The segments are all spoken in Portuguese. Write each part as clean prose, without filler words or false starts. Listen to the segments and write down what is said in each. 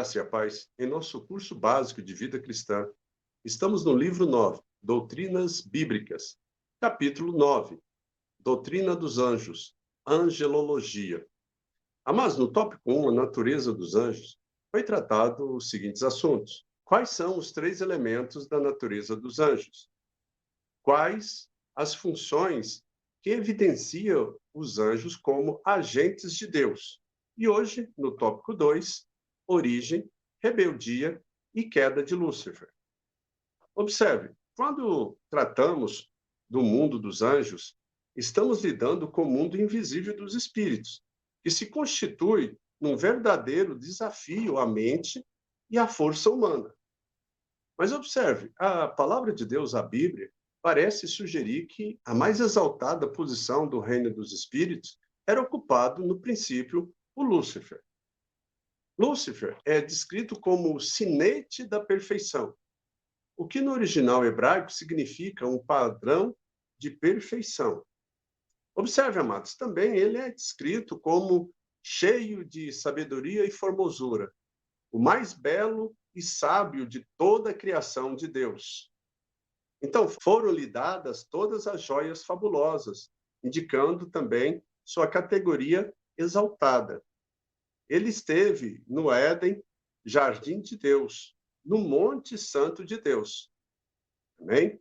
graça e a paz. Em nosso curso básico de vida cristã, estamos no livro 9, Doutrinas Bíblicas, capítulo 9, Doutrina dos Anjos, Angelologia. Mas no tópico 1, a natureza dos anjos, foi tratado os seguintes assuntos. Quais são os três elementos da natureza dos anjos? Quais as funções que evidenciam os anjos como agentes de Deus? E hoje, no tópico 2, origem, rebeldia e queda de Lúcifer. Observe, quando tratamos do mundo dos anjos, estamos lidando com o mundo invisível dos espíritos, que se constitui num verdadeiro desafio à mente e à força humana. Mas observe, a palavra de Deus, a Bíblia, parece sugerir que a mais exaltada posição do reino dos espíritos era ocupado, no princípio, por Lúcifer. Lúcifer é descrito como o sinete da perfeição, o que no original hebraico significa um padrão de perfeição. Observe, amados, também ele é descrito como cheio de sabedoria e formosura, o mais belo e sábio de toda a criação de Deus. Então, foram-lhe dadas todas as joias fabulosas, indicando também sua categoria exaltada. Ele esteve no Éden, jardim de Deus, no Monte Santo de Deus. Amém?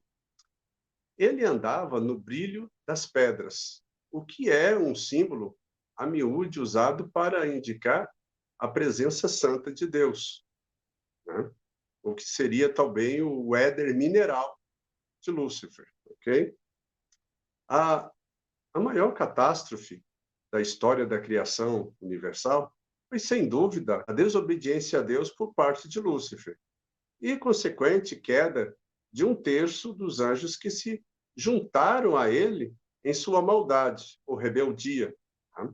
Ele andava no brilho das pedras, o que é um símbolo a miúde usado para indicar a presença santa de Deus, né? O que seria também o éder mineral de Lúcifer, ok? A maior catástrofe da história da criação universal foi, sem dúvida, a desobediência a Deus por parte de Lúcifer e consequente queda de um terço dos anjos que se juntaram a ele em sua maldade ou rebeldia. Tá?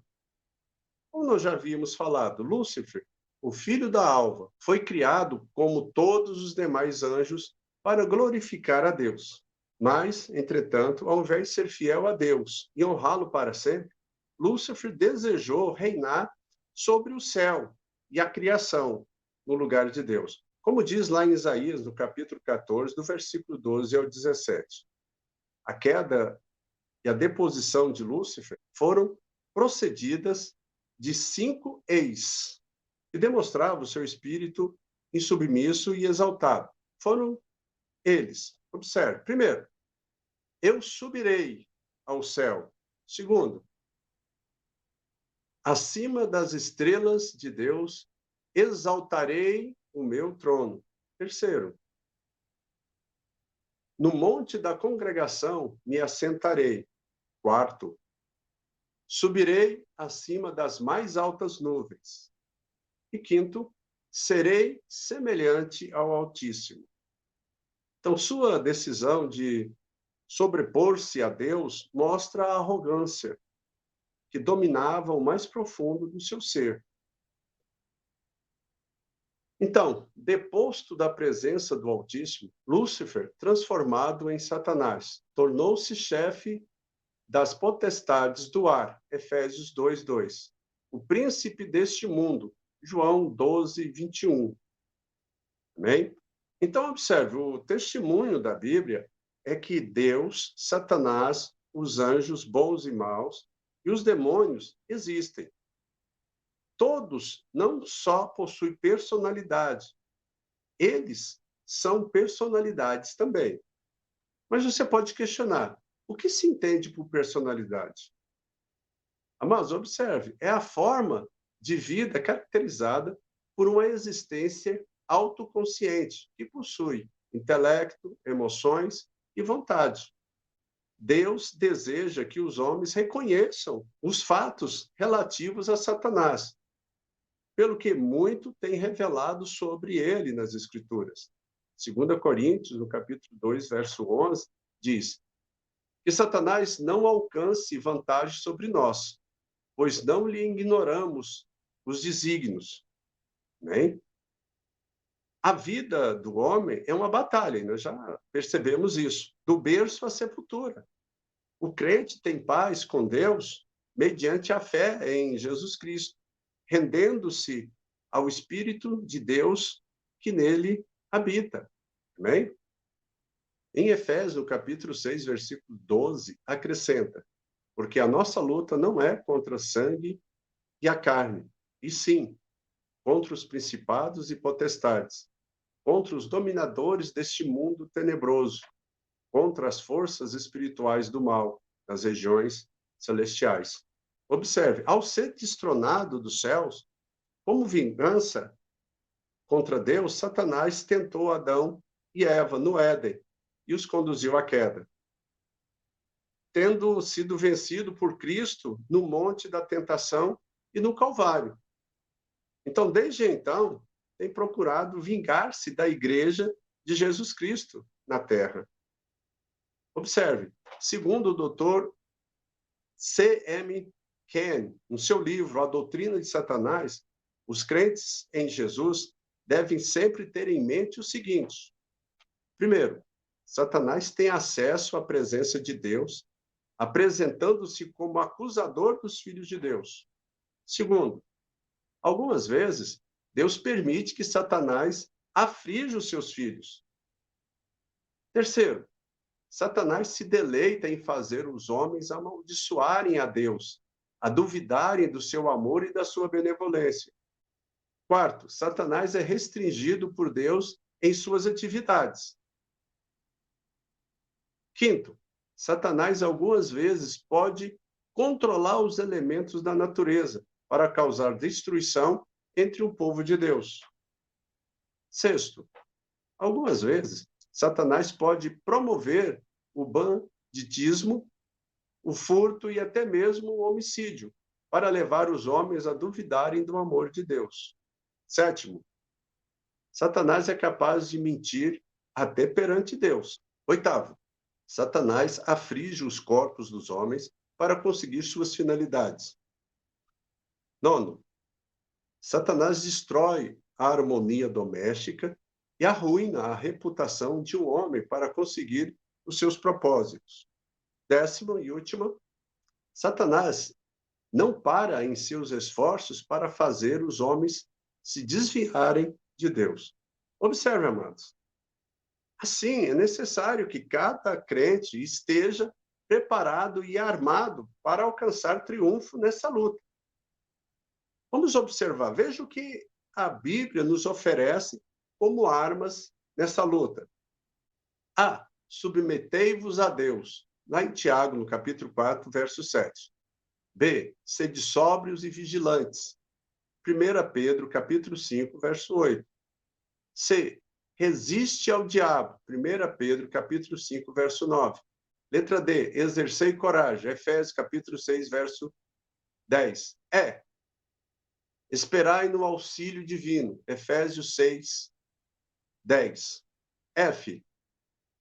Como nós já havíamos falado, Lúcifer, o filho da alva, foi criado como todos os demais anjos para glorificar a Deus. Mas, entretanto, ao invés de ser fiel a Deus e honrá-lo para sempre, Lúcifer desejou reinar sobre o céu e a criação no lugar de Deus. Como diz lá em Isaías, no capítulo 14, do versículo 12 ao 17. A queda e a deposição de Lúcifer foram procedidas de 5 eis, que demonstravam o seu espírito insubmisso e exaltado. Foram eles. Observe. Primeiro, eu subirei ao céu. Segundo, acima das estrelas de Deus, exaltarei o meu trono. Terceiro, no monte da congregação me assentarei. Quarto, subirei acima das mais altas nuvens. E quinto, serei semelhante ao Altíssimo. Então, sua decisão de sobrepor-se a Deus mostra a arrogância que dominava o mais profundo do seu ser. Então, deposto da presença do Altíssimo, Lúcifer, transformado em Satanás, tornou-se chefe das potestades do ar, Efésios 2:2. O príncipe deste mundo, João 12:21. Amém? Então, observe, o testemunho da Bíblia é que Deus, Satanás, os anjos bons e maus e os demônios existem. Todos não só possuem personalidade, eles são personalidades também. Mas você pode questionar, o que se entende por personalidade? Mas observe, é a forma de vida caracterizada por uma existência autoconsciente, que possui intelecto, emoções e vontade. Deus deseja que os homens reconheçam os fatos relativos a Satanás, pelo que muito tem revelado sobre ele nas Escrituras. 2 Coríntios, no capítulo 2, verso 11, diz que Satanás não alcance vantagem sobre nós, pois não lhe ignoramos os desígnios. Né? A vida do homem é uma batalha, e nós já percebemos isso, do berço à sepultura. O crente tem paz com Deus mediante a fé em Jesus Cristo, rendendo-se ao Espírito de Deus que nele habita. Amém? Em Efésios, no capítulo 6, versículo 12, acrescenta: porque a nossa luta não é contra sangue e a carne, e sim contra os principados e potestades, contra os dominadores deste mundo tenebroso, contra as forças espirituais do mal nas regiões celestiais. Observe, ao ser destronado dos céus, como vingança contra Deus, Satanás tentou Adão e Eva no Éden e os conduziu à queda. Tendo sido vencido por Cristo no monte da tentação e no Calvário. Então, desde então, tem procurado vingar-se da igreja de Jesus Cristo na terra. Observe, segundo o doutor C.M. Ken, no seu livro A Doutrina de Satanás, os crentes em Jesus devem sempre ter em mente o seguinte: primeiro, Satanás tem acesso à presença de Deus, apresentando-se como acusador dos filhos de Deus. Segundo, algumas vezes, Deus permite que Satanás aflige os seus filhos. Terceiro, Satanás se deleita em fazer os homens amaldiçoarem a Deus, a duvidarem do seu amor e da sua benevolência. Quarto, Satanás é restringido por Deus em suas atividades. Quinto, Satanás algumas vezes pode controlar os elementos da natureza para causar destruição entre o povo de Deus. Sexto, algumas vezes, Satanás pode promover o banditismo, o furto e até mesmo o homicídio, para levar os homens a duvidarem do amor de Deus. Sétimo, Satanás é capaz de mentir até perante Deus. Oitavo, Satanás aflige os corpos dos homens para conseguir suas finalidades. Nono, Satanás destrói a harmonia doméstica e arruína a reputação de um homem para conseguir os seus propósitos. Décimo e último, Satanás não para em seus esforços para fazer os homens se desviarem de Deus. Observe, amados. Assim, é necessário que cada crente esteja preparado e armado para alcançar triunfo nessa luta. Vamos observar, veja o que a Bíblia nos oferece como armas nessa luta. A. Submetei-vos a Deus. Lá em Tiago, no capítulo 4, verso 7. B. Sede sóbrios e vigilantes. 1 Pedro, capítulo 5, verso 8. C. Resiste ao diabo. 1 Pedro, capítulo 5, verso 9. Letra D. Exercei coragem. Efésios, capítulo 6, verso 10. E. Esperai no auxílio divino. Efésios 6, 10. F.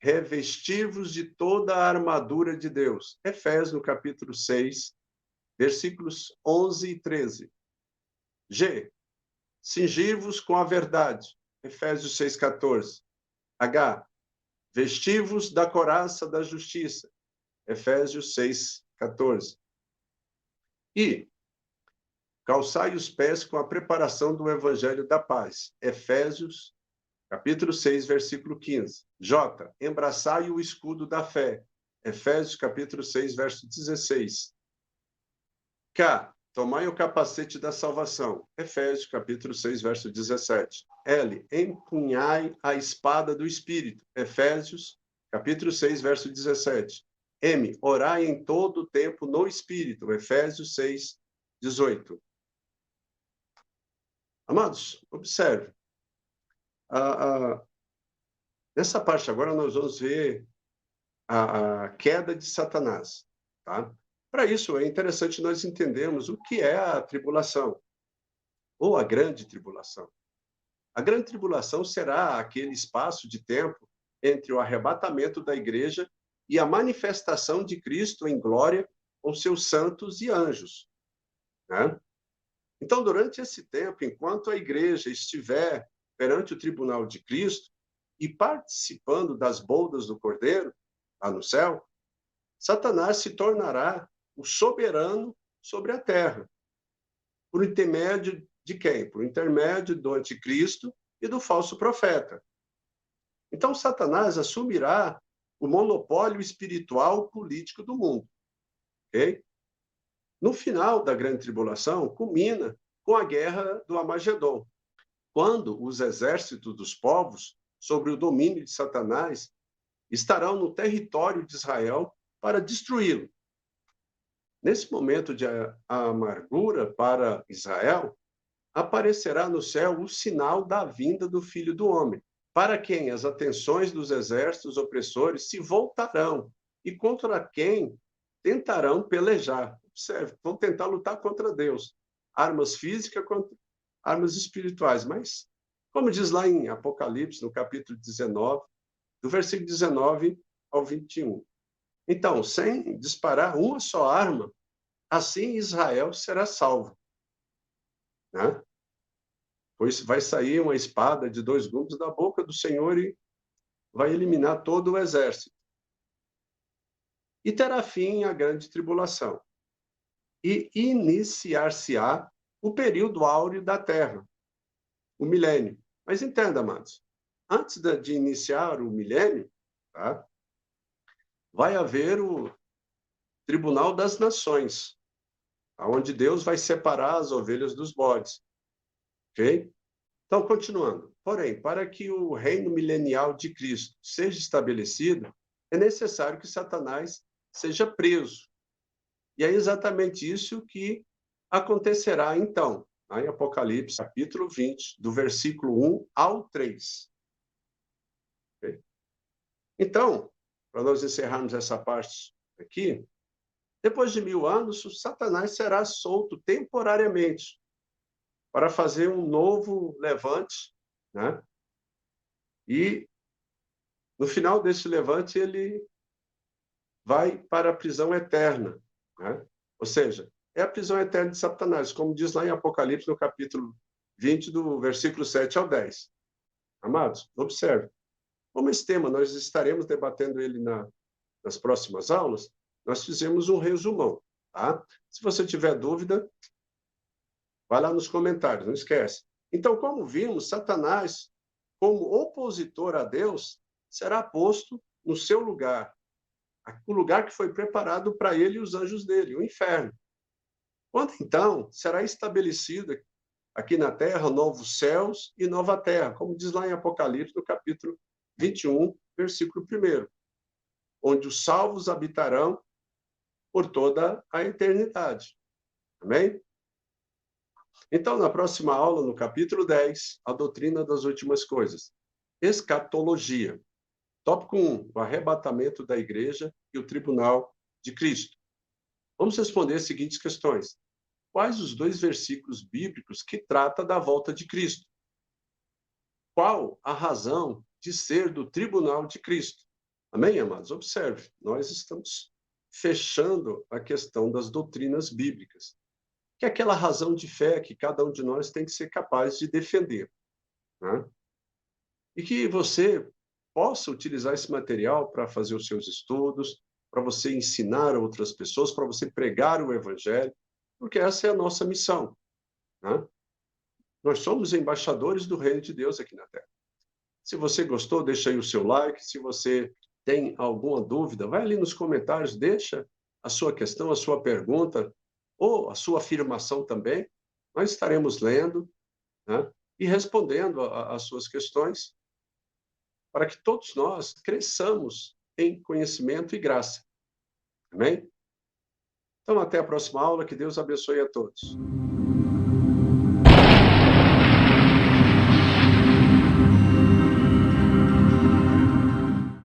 Revestir-vos de toda a armadura de Deus. Efésios, no capítulo 6, versículos 11 e 13. G. Cingir-vos com a verdade. Efésios 6, 14. H. Vestir-vos da couraça da justiça. Efésios 6, 14. I. Calçai os pés com a preparação do evangelho da paz. Efésios, capítulo 6, versículo 15. J. Embraçai o escudo da fé. Efésios, capítulo 6, verso 16. K. Tomai o capacete da salvação. Efésios, capítulo 6, verso 17. L. Empunhai a espada do Espírito. Efésios, capítulo 6, verso 17. M. Orai em todo o tempo no Espírito. Efésios 6, 18. Amados, observe. Nessa parte agora nós vamos ver a queda de Satanás. Tá? Para isso, é interessante nós entendermos o que é a tribulação, ou a grande tribulação. A grande tribulação será aquele espaço de tempo entre o arrebatamento da igreja e a manifestação de Cristo em glória com seus santos e anjos. Né? Então, durante esse tempo, enquanto a igreja estiver perante o tribunal de Cristo e participando das bodas do Cordeiro, lá no céu, Satanás se tornará o soberano sobre a terra, por intermédio de quem? Por intermédio do anticristo e do falso profeta. Então, Satanás assumirá o monopólio espiritual político do mundo. Ok? No final da grande tribulação, culmina com a guerra do Armagedon, quando os exércitos dos povos, sob o domínio de Satanás, estarão no território de Israel para destruí-lo. Nesse momento de amargura para Israel, aparecerá no céu o sinal da vinda do Filho do Homem, para quem as atenções dos exércitos opressores se voltarão e contra quem tentarão pelejar. Observe, vão tentar lutar contra Deus. Armas físicas contra armas espirituais. Mas, como diz lá em Apocalipse, no capítulo 19, do versículo 19 ao 21. Então, sem disparar uma só arma, assim Israel será salvo. Né? Pois vai sair uma espada de 2 gumes da boca do Senhor e vai eliminar todo o exército. E terá fim a grande tribulação. E iniciar-se-á o período áureo da terra, o milênio. Mas entenda, amados, antes de iniciar o milênio, tá, vai haver o Tribunal das Nações, onde Deus vai separar as ovelhas dos bodes. Ok? Então, continuando. Porém, para que o reino milenial de Cristo seja estabelecido, é necessário que Satanás seja preso. E é exatamente isso que acontecerá, então, em Apocalipse, capítulo 20, do versículo 1 ao 3. Okay? Então, para nós encerrarmos essa parte aqui, depois de 1000 anos, Satanás será solto temporariamente para fazer um novo levante, né? E no final desse levante ele vai para a prisão eterna, né? Ou seja, é a prisão eterna de Satanás, como diz lá em Apocalipse, no capítulo 20, do versículo 7 ao 10. Amados, observe. Como esse tema nós estaremos debatendo ele nas próximas aulas, nós fizemos um resumão, tá? Se você tiver dúvida, vai lá nos comentários, não esquece. Então, como vimos, Satanás, como opositor a Deus, será posto no seu lugar, o lugar que foi preparado para ele e os anjos dele, o inferno. Quando então será estabelecido aqui na terra novos céus e nova terra, como diz lá em Apocalipse, no capítulo 21, versículo 1, onde os salvos habitarão por toda a eternidade. Amém? Então, na próxima aula, no capítulo 10, a doutrina das últimas coisas. Escatologia. Tópico 1, o arrebatamento da igreja e o tribunal de Cristo. Vamos responder as seguintes questões. Quais os 2 versículos bíblicos que trata da volta de Cristo? Qual a razão de ser do tribunal de Cristo? Amém, amados? Observe, nós estamos fechando a questão das doutrinas bíblicas, que é aquela razão de fé que cada um de nós tem que ser capaz de defender, né? E que você possa utilizar esse material para fazer os seus estudos, para você ensinar a outras pessoas, para você pregar o evangelho, porque essa é a nossa missão, né? Nós somos embaixadores do reino de Deus aqui na Terra. Se você gostou, deixa aí o seu like. Se você tem alguma dúvida, vai ali nos comentários, deixa a sua questão, a sua pergunta, ou a sua afirmação também. Nós estaremos lendo, né, e respondendo às suas questões, para que todos nós cresçamos em conhecimento e graça. Amém? Então, até a próxima aula. Que Deus abençoe a todos.